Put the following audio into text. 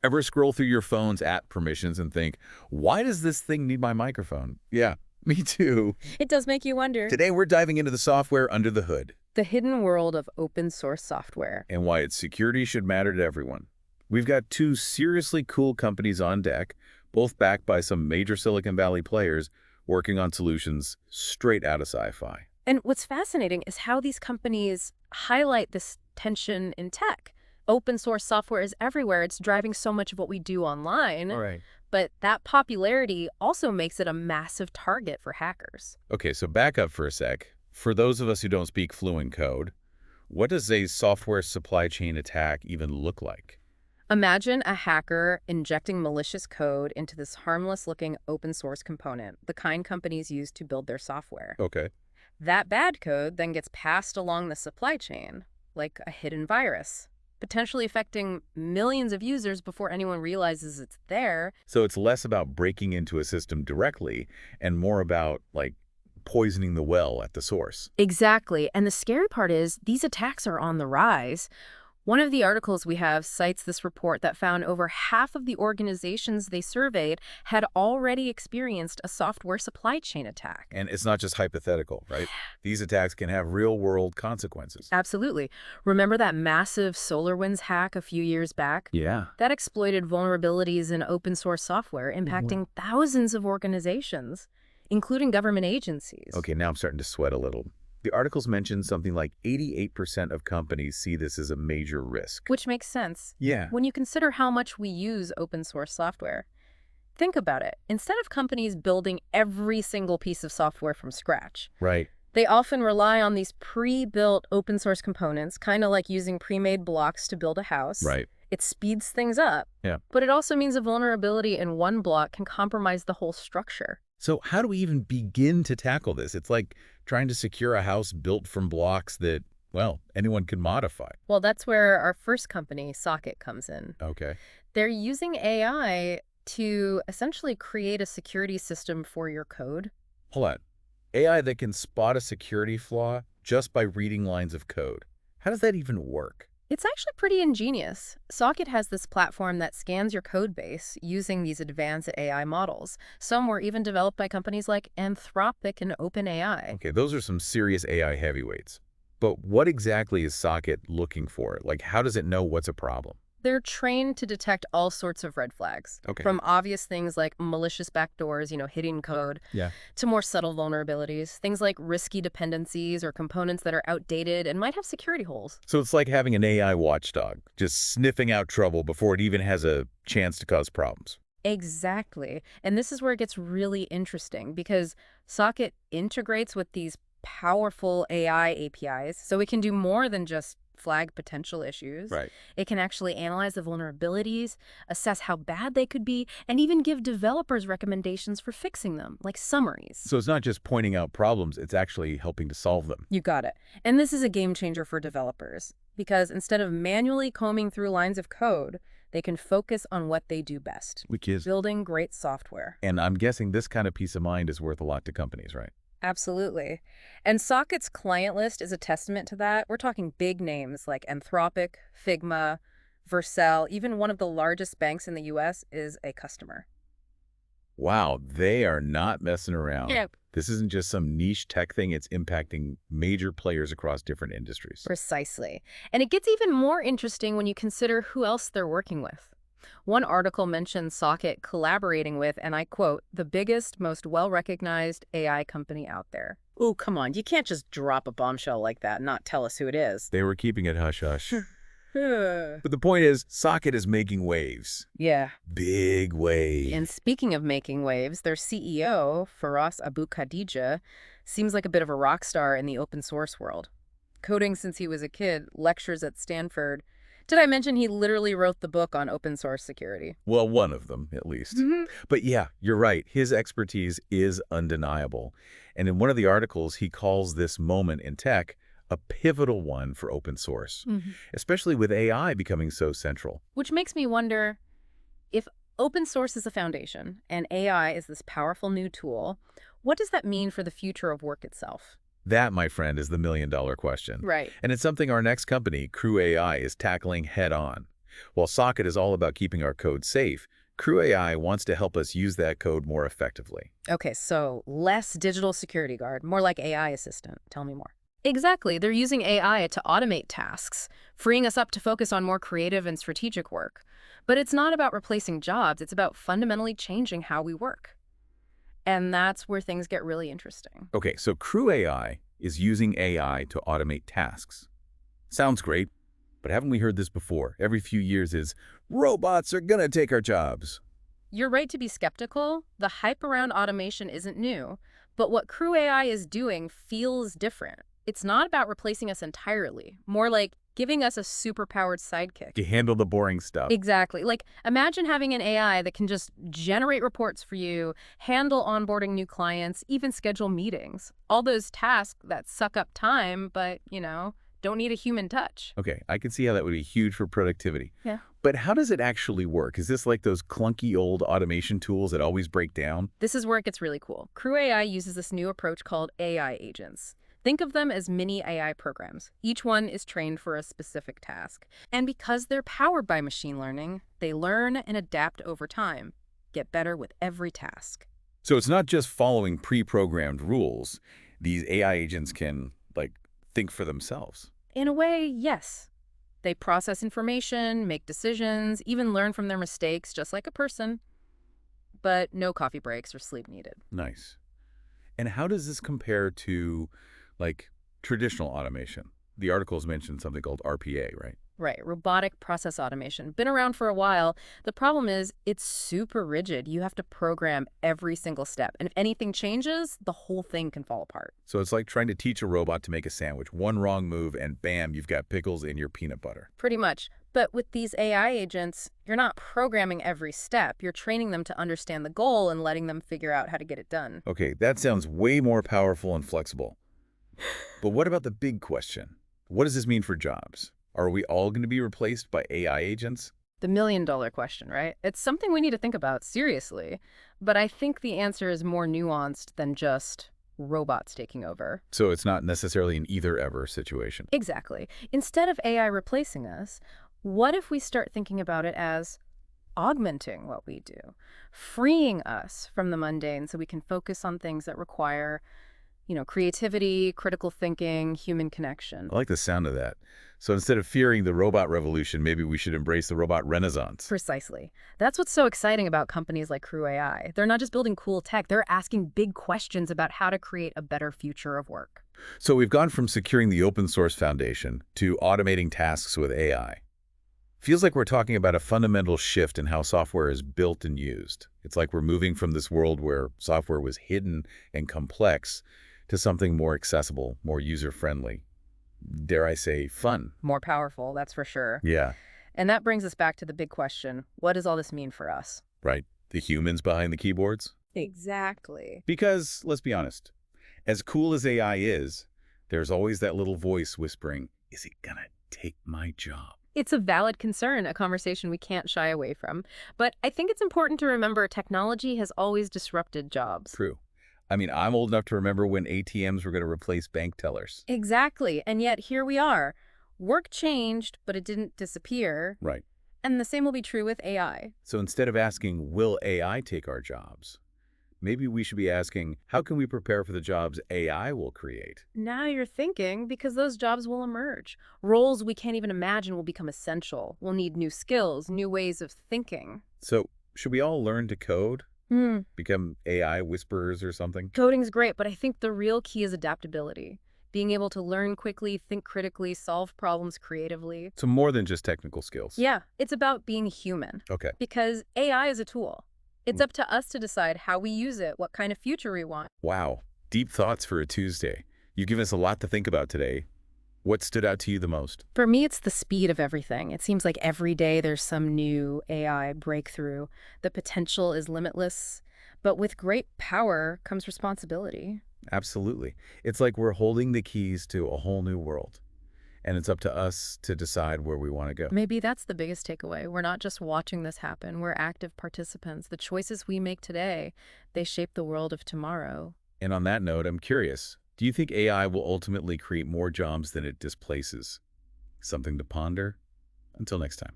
Ever scroll through your phone's app permissions and think, why does this thing need my microphone? Yeah, me too. It does make you wonder. Today we're diving into the software under the hood The hidden world of open source software. and why its security should matter to everyone. We've got two seriously cool companies on deck, both backed by some major Silicon Valley players working on solutions straight out of sci-fi. And what's fascinating is how these companies highlight this tension in tech. Open source software is everywhere. It's driving so much of what we do online. All right. But that popularity also makes it a massive target for hackers. Okay, so back up for a sec. For those of us who don't speak fluent code, what does a software supply chain attack even look like? Imagine a hacker injecting malicious code into this harmless-looking open source component, the kind companies use to build their software. Okay. That bad code then gets passed along the supply chain, like a hidden virus, potentially affecting millions of users before anyone realizes it's there. So it's less about breaking into a system directly and more about, like, poisoning the well at the source. Exactly. And the scary part is these attacks are on the rise. One of the articles we have cites this report that found over half of the organizations they surveyed had already experienced a software supply chain attack. And it's not just hypothetical, right? These attacks can have real-world consequences. Absolutely. Remember that massive SolarWinds hack a few years back? Yeah. That exploited vulnerabilities in open source software, impacting thousands of organizations, including government agencies. Okay, now I'm starting to sweat a little. The articles mentioned something like 88% of companies see this as a major risk. Which makes sense. Yeah. When you consider how much we use open source software. Think about it. Instead of companies building every single piece of software from scratch, Right. they often rely on these pre-built open source components, kind of like using pre-made blocks to build a house. Right. It speeds things up. Yeah. But it also means a vulnerability in one block can compromise the whole structure. So how do we even begin to tackle this? It's like trying to secure a house built from blocks that, well, anyone can modify. Well, that's where our first company, Socket, comes in. Okay. They're using AI to essentially create a security system for your code. Hold on. AI that can spot a security flaw just by reading lines of code. How does that even work? It's actually pretty ingenious. Socket has this platform that scans your code base using these advanced AI models. Some were even developed by companies like Anthropic and OpenAI. Okay, those are some serious AI heavyweights. But what exactly is Socket looking for? Like, how does it know what's a problem? They're trained to detect all sorts of red flags. Okay. From obvious things like malicious backdoors, hidden code, Yeah. to more subtle vulnerabilities, things like risky dependencies or components that are outdated and might have security holes. So it's like having an AI watchdog, just sniffing out trouble before it even has a chance to cause problems. Exactly. And this is where it gets really interesting because Socket integrates with these powerful AI APIs, so it can do more than just flag potential issues. Right. It can actually analyze the vulnerabilities, assess how bad they could be, and even give developers recommendations for fixing them, like summaries. So it's not just pointing out problems, it's actually helping to solve them. You got it. And this is a game changer for developers because instead of manually combing through lines of code, they can focus on what they do best, Which is, building great software. and I'm guessing this kind of peace of mind is worth a lot to companies, right? Absolutely. And Socket's client list is a testament to that. We're talking big names like Anthropic, Figma, Vercel, even one of the largest banks in the US is a customer. Wow, they are not messing around. Yep. This isn't just some niche tech thing, it's impacting major players across different industries. Precisely. And it gets even more interesting when you consider who else they're working with. One article mentions Socket collaborating with, and I quote, the biggest, most well-recognized AI company out there. Oh, come on. You can't just drop a bombshell like that and not tell us who it is. They were keeping it hush-hush. But the point is, Socket is making waves. Yeah. Big waves. And speaking of making waves, their CEO, Faraz Abu Khadija, seems like a bit of a rock star in the open source world. Coding since he was a kid, lectures at Stanford. Did I mention he literally wrote the book on open source security? Well, one of them, at least. But yeah, you're right. His expertise is undeniable. And in one of the articles, he calls this moment in tech a pivotal one for open source, especially with AI becoming so central. Which makes me wonder, if open source is a foundation and AI is this powerful new tool, what does that mean for the future of work itself? That, my friend, is the million-dollar question. Right. And it's something our next company, CrewAi, is tackling head-on. While Socket is all about keeping our code safe, CrewAi wants to help us use that code more effectively. Okay, so less digital security guard, more like AI assistant. Tell me more. Exactly. They're using AI to automate tasks, freeing us up to focus on more creative and strategic work. But it's not about replacing jobs, it's about fundamentally changing how we work. And that's where things get really interesting. Okay, so CrewAi is using AI to automate tasks. Sounds great, but haven't we heard this before? Every few years is, robots are gonna take our jobs. You're right to be skeptical. The hype around automation isn't new, but what CrewAI is doing feels different. It's not about replacing us entirely, more like giving us a superpowered sidekick. To handle the boring stuff. Exactly. Like, imagine having an AI that can just generate reports for you, handle onboarding new clients, even schedule meetings. All those tasks that suck up time, but, don't need a human touch. Okay, I can see how that would be huge for productivity. Yeah. But how does it actually work? Is this like those clunky old automation tools that always break down? This is where it gets really cool. CrewAI uses this new approach called AI agents. Think of them as mini AI programs. Each one is trained for a specific task. And because they're powered by machine learning, they learn and adapt over time, get better with every task. So it's not just following pre-programmed rules. These AI agents can, think for themselves. In a way, yes. They process information, make decisions, even learn from their mistakes, just like a person. But no coffee breaks or sleep needed. Nice. And how does this compare to, traditional automation? The articles mentioned something called RPA, right? Right, robotic process automation. Been around for a while. The problem is it's super rigid. You have to program every single step. And if anything changes, the whole thing can fall apart. So it's like trying to teach a robot to make a sandwich. One wrong move and bam, you've got pickles in your peanut butter. Pretty much. But with these AI agents, you're not programming every step. You're training them to understand the goal and letting them figure out how to get it done. Okay, that sounds way more powerful and flexible. But what about the big question? What does this mean for jobs? Are we all going to be replaced by AI agents? The million-dollar question, right? It's something we need to think about seriously. But I think the answer is more nuanced than just robots taking over. So it's not necessarily an either-ever situation. Exactly. Instead of AI replacing us, what if we start thinking about it as augmenting what we do, freeing us from the mundane so we can focus on things that require, creativity, critical thinking, human connection. I like the sound of that. So instead of fearing the robot revolution, maybe we should embrace the robot renaissance. Precisely. That's what's so exciting about companies like CrewAI. They're not just building cool tech, they're asking big questions about how to create a better future of work. So we've gone from securing the open source foundation to automating tasks with AI. Feels like we're talking about a fundamental shift in how software is built and used. It's like we're moving from this world where software was hidden and complex to something more accessible, more user-friendly. Dare I say, fun. More powerful, that's for sure. Yeah. And that brings us back to the big question, what does all this mean for us? Right. The humans behind the keyboards? Exactly. Because, let's be honest, as cool as AI is, there's always that little voice whispering, is it gonna take my job? It's a valid concern, a conversation we can't shy away from. But I think it's important to remember technology has always disrupted jobs. True. I mean, I'm old enough to remember when ATMs were going to replace bank tellers. Exactly. And yet here we are. Work changed, but it didn't disappear. Right. And the same will be true with AI. So instead of asking, will AI take our jobs? Maybe we should be asking, how can we prepare for the jobs AI will create? Now you're thinking, because those jobs will emerge. Roles we can't even imagine will become essential. We'll need new skills, new ways of thinking. So should we all learn to code? Become AI whisperers or something? Coding's great, but I think the real key is adaptability. Being able to learn quickly, think critically, solve problems creatively. So more than just technical skills. Yeah, it's about being human. Okay. Because AI is a tool. It's up to us to decide how we use it, what kind of future we want. Wow. Deep thoughts for a Tuesday. You've given us a lot to think about today. What stood out to you the most? For me, it's the speed of everything. It seems like every day there's some new AI breakthrough. The potential is limitless, but with great power comes responsibility. Absolutely. It's like we're holding the keys to a whole new world, and it's up to us to decide where we want to go. Maybe that's the biggest takeaway. We're not just watching this happen. We're active participants. The choices we make today, they shape the world of tomorrow. And on that note, I'm curious, do you think AI will ultimately create more jobs than it displaces? Something to ponder? Until next time.